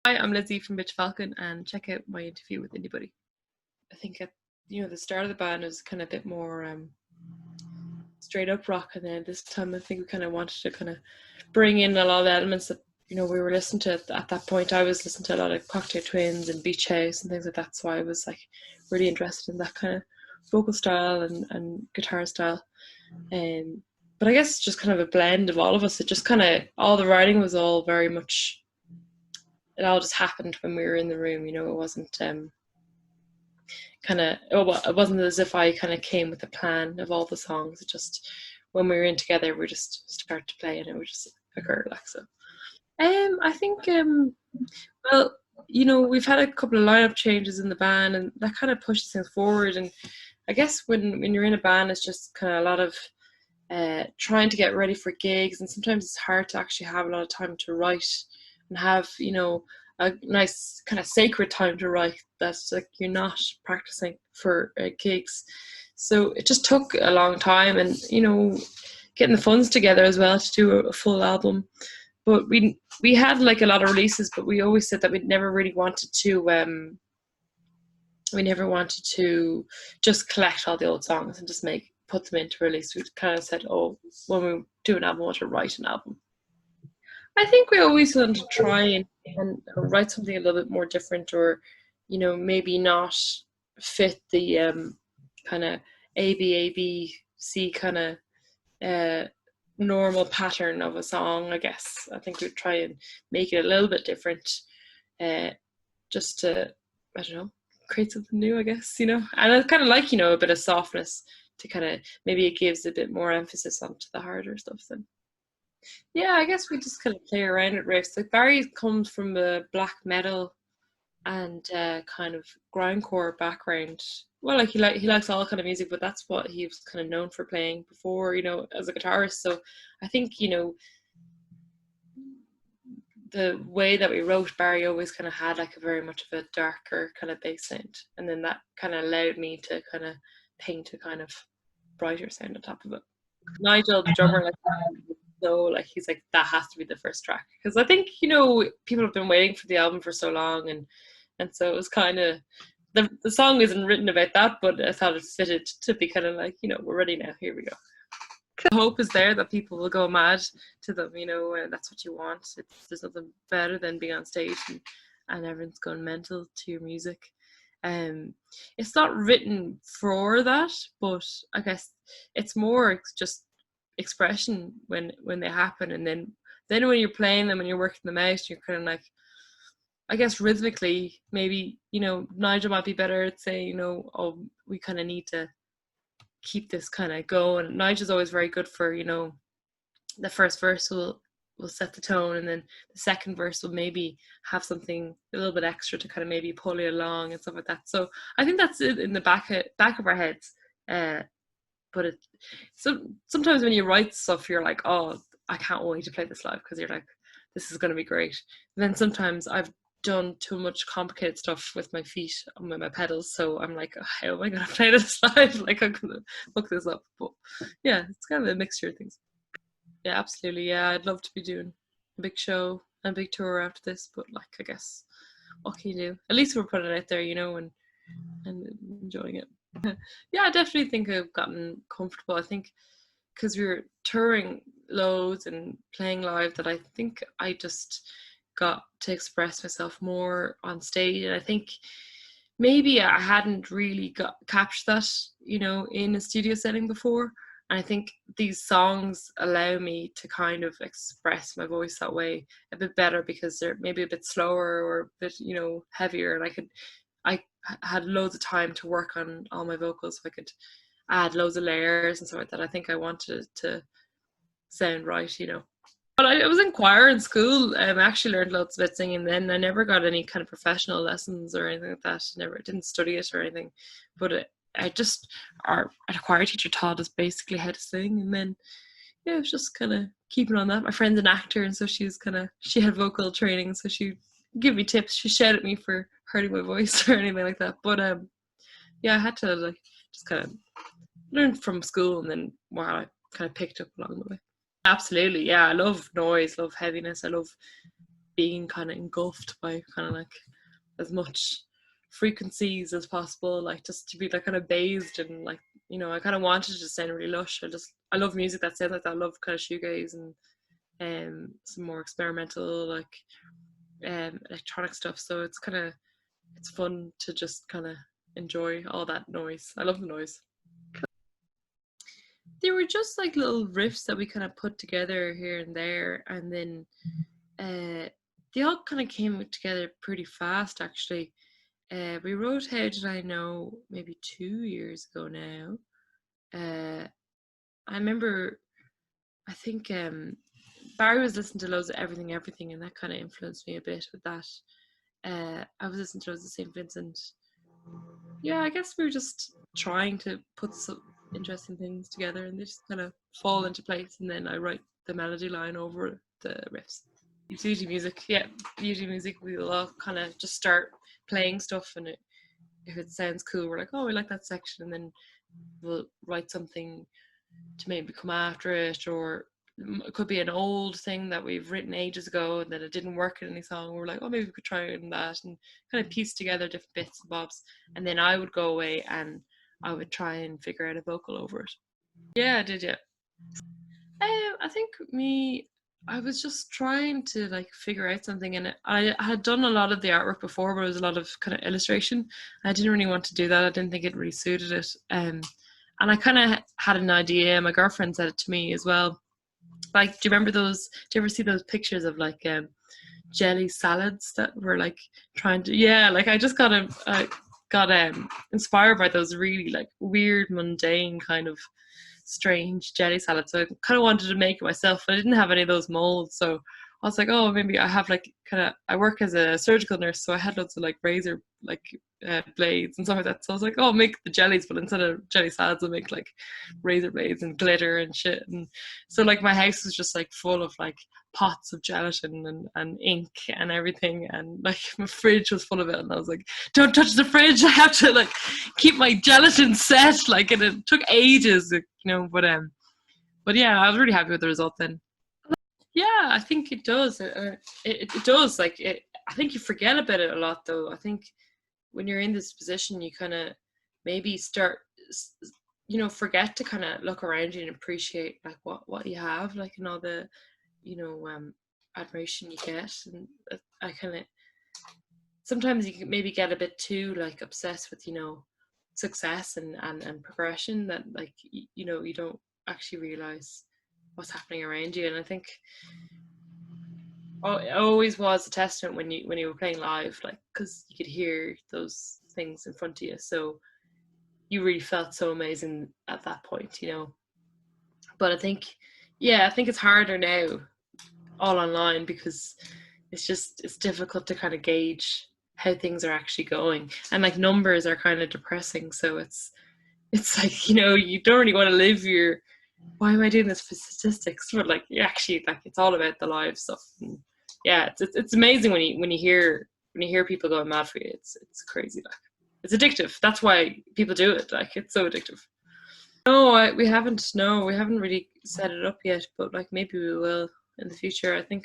Hi, I'm Lizzie from Falcon, and check out my interview with Buddie. I think at the start of the band was kind of a bit more straight up rock, and then this time I think we kind of wanted to kind of bring in a lot of the elements that we were listening to at that point. I was listening to a lot of Cocktail Twins and Beach House and things like that, so I was like really interested in that kind of vocal style and guitar style. But I guess just kind of a blend of all of us. It just kind of, all the writing was all very much, it all just happened when we were in the room. It wasn't it wasn't as if I kind of came with a plan of all the songs. It just, when we were in together, we just started to play and it would just occur like so. I think well, we've had a couple of lineup changes in the band, and that kind of pushes things forward. And I guess when you're in a band, it's just kind of a lot of trying to get ready for gigs, and sometimes it's hard to actually have a lot of time to write and have a nice kind of sacred time to write that's like you're not practicing for gigs. So it just took a long time, and getting the funds together as well to do a full album. But we had like a lot of releases, but we always said that we never really wanted to just collect all the old songs and just put them into release. We kind of said, oh, when we do an album, we want to write an album. I think we always want to try and write something a little bit more different, or maybe not fit the kind of ABC kind of normal pattern of a song. I guess I think we'd try and make it a little bit different, just to, I don't know, create something new, I guess, and I kind of like a bit of softness to kind of, maybe it gives a bit more emphasis onto the harder stuff then. Yeah, I guess we just kind of play around at riffs. Like Barry comes from a black metal and kind of grindcore background. Well, like he likes all kind of music, but that's what he was kind of known for playing before, as a guitarist. So I think the way that we wrote, Barry always kind of had like a very much of a darker kind of bass sound, and then that kind of allowed me to kind of paint a kind of brighter sound on top of it. Nigel, the drummer, he's like, that has to be the first track, because I think people have been waiting for the album for so long, and so it was kind of, the song isn't written about that, but I thought it fitted to be kind of like, we're ready now, here we go. The hope is there that people will go mad to them, and that's what you want. There's nothing better than being on stage and everyone's going mental to your music. It's not written for that, but I guess it's more just expression when they happen, and then when you're playing them and you're working them out, you're kind of like, I guess rhythmically, maybe Nigel might be better at saying, oh, we kind of need to keep this kind of going. Nigel's always very good for the first verse will set the tone, and then the second verse will maybe have something a little bit extra to kind of maybe pull you along and stuff like that. So I think that's it in the back of our heads. But sometimes when you write stuff, you're like, oh, I can't wait to play this live, because you're like, this is going to be great. And then sometimes I've done too much complicated stuff with my feet and with my pedals, so I'm like, oh, how am I going to play this live? Like, I'm going to look this up. But yeah, it's kind of a mixture of things. Yeah, absolutely. Yeah, I'd love to be doing a big show and a big tour after this, but like, I guess, what can you do? At least we're putting it out there, and enjoying it. Yeah, I definitely think I've gotten comfortable. I think because we were touring loads and playing live, that I think I just got to express myself more on stage. And I think maybe I hadn't really captured that, in a studio setting before. And I think these songs allow me to kind of express my voice that way a bit better, because they're maybe a bit slower or a bit, heavier. And I had loads of time to work on all my vocals, so I could add loads of layers and stuff like that. I think I wanted it to sound right, But I was in choir in school. I actually learned loads about singing then. I never got any kind of professional lessons or anything like that. Didn't study it or anything. But our choir teacher taught us basically how to sing, and then it was just kind of keeping on that. My friend's an actor, and so she had vocal training, so she give me tips. She shouted at me for hurting my voice or anything like that. But yeah, I had to like just kind of learn from school, and then I kind of picked up along the way. Absolutely, yeah. I love noise, love heaviness. I love being kind of engulfed by kind of like as much frequencies as possible, like just to be like kind of bathed in like, you know, I kind of wanted to just sound really lush. I love music that sounds like that. I love kind of shoegaze and some more experimental like electronic stuff. So it's fun to just kind of enjoy all that noise. I love the noise. They were just like little riffs that we kind of put together here and there, and then they all kind of came together pretty fast actually. We wrote How Did I Know maybe 2 years ago now. I remember, I think Barry was listening to loads of Everything, and that kind of influenced me a bit with that. I was listening to loads of St. Vincent. Yeah, I guess we were just trying to put some interesting things together, and they just kind of fall into place, and then I write the melody line over the riffs. It's usually music, yeah. Usually music, we'll all kind of just start playing stuff, and if it sounds cool, we're like, oh, we like that section, and then we'll write something to maybe come after it, or it could be an old thing that we've written ages ago and that it didn't work in any song. We're like, oh, maybe we could try it in that, and kind of piece together different bits and bobs. And then I would go away and I would try and figure out a vocal over it. Yeah, I did, yeah. I think I was just trying to like figure out something, and I had done a lot of the artwork before, but it was a lot of kind of illustration. I didn't really want to do that. I didn't think it really suited it. And I kind of had an idea. My girlfriend said it to me as well. Like, do you remember those? Do you ever see those pictures of like jelly salads that were like trying to? Yeah, like I just got inspired by those really like weird, mundane kind of strange jelly salad. So I kind of wanted to make it myself, but I didn't have any of those molds. So I was like, oh, maybe I have like I work as a surgical nurse, so I had lots of like razor like blades and stuff like that. So I was like, oh, I'll make the jellies, but instead of jelly salads, I'll make like razor blades and glitter and shit. And so like my house was just like full of like pots of gelatin and ink and everything, and like my fridge was full of it, and I was like, don't touch the fridge, I have to like keep my gelatin set, like, and it took ages, you know, but yeah, I was really happy with the result then. Yeah, I think it does. It does. Like I think you forget about it a lot, though. I think when you're in this position, you kind of maybe start, you know, forget to kind of look around you and appreciate like what you have, like, and all the, you know, admiration you get. And I kind of sometimes you can maybe get a bit too like obsessed with, you know, success and progression, that like you know, you don't actually realize what's happening around you. And I think it always was a testament when you were playing live, like, because you could hear those things in front of you, so you really felt so amazing at that point, you know. But I think it's harder now, all online, because it's difficult to kind of gauge how things are actually going, and like numbers are kind of depressing. So it's like, you know, you don't really want to live your, why am I doing this for statistics? But like, you actually, like, it's all about the live stuff. And yeah, it's amazing when you hear people going mad for you. It's crazy. Like, it's addictive. That's why people do it. Like, it's so addictive. No, we haven't. No, we haven't really set it up yet. But like, maybe we will in the future. I think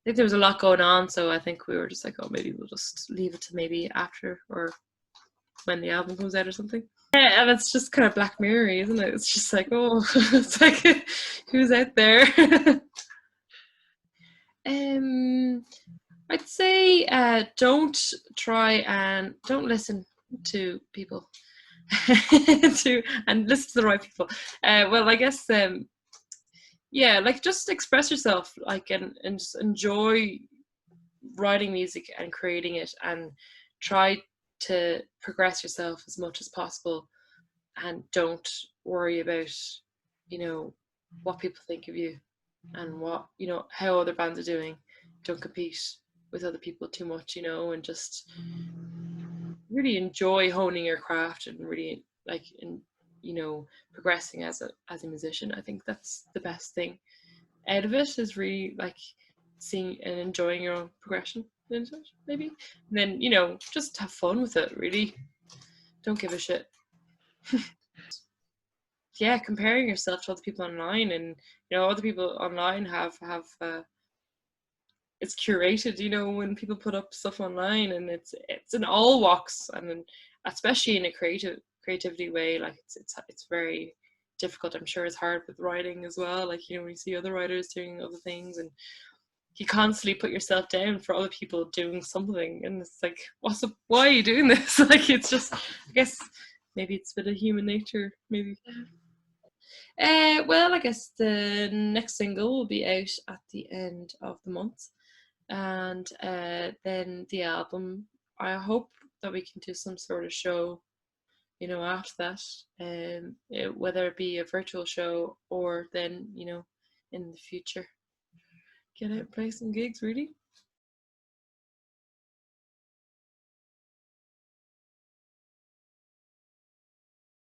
there was a lot going on, so I think we were just like, oh, maybe we'll just leave it to maybe after, or when the album comes out or something. Yeah, and it's just kind of Black Mirror, isn't it? It's just like, oh, it's like, who's out there? I'd say don't listen to people, and listen to the right people. Well, I guess yeah, like, just express yourself, like, and just enjoy writing music and creating it, and try to progress yourself as much as possible, and don't worry about, you know, what people think of you, and what, you know, how other bands are doing. Don't compete with other people too much, you know, and just really enjoy honing your craft, and really like, you know, progressing as a musician. I think that's the best thing out of it, is really like seeing and enjoying your own progression into it, maybe. And then, you know, just have fun with it, really. Don't give a shit. Yeah, comparing yourself to other people online, and, you know, other people online have it's curated, you know, when people put up stuff online, and it's in all walks, and then, especially in a creativity way, like it's very difficult. I'm sure it's hard with writing as well, like, you know, when you see other writers doing other things, and you constantly put yourself down for other people doing something, and it's like, why are you doing this? Like, it's just, I guess maybe it's a bit of human nature, maybe. Well, I guess the next single will be out at the end of the month, and then the album, I hope that we can do some sort of show, you know, after that, whether it be a virtual show or then, you know, in the future, get out and play some gigs, really.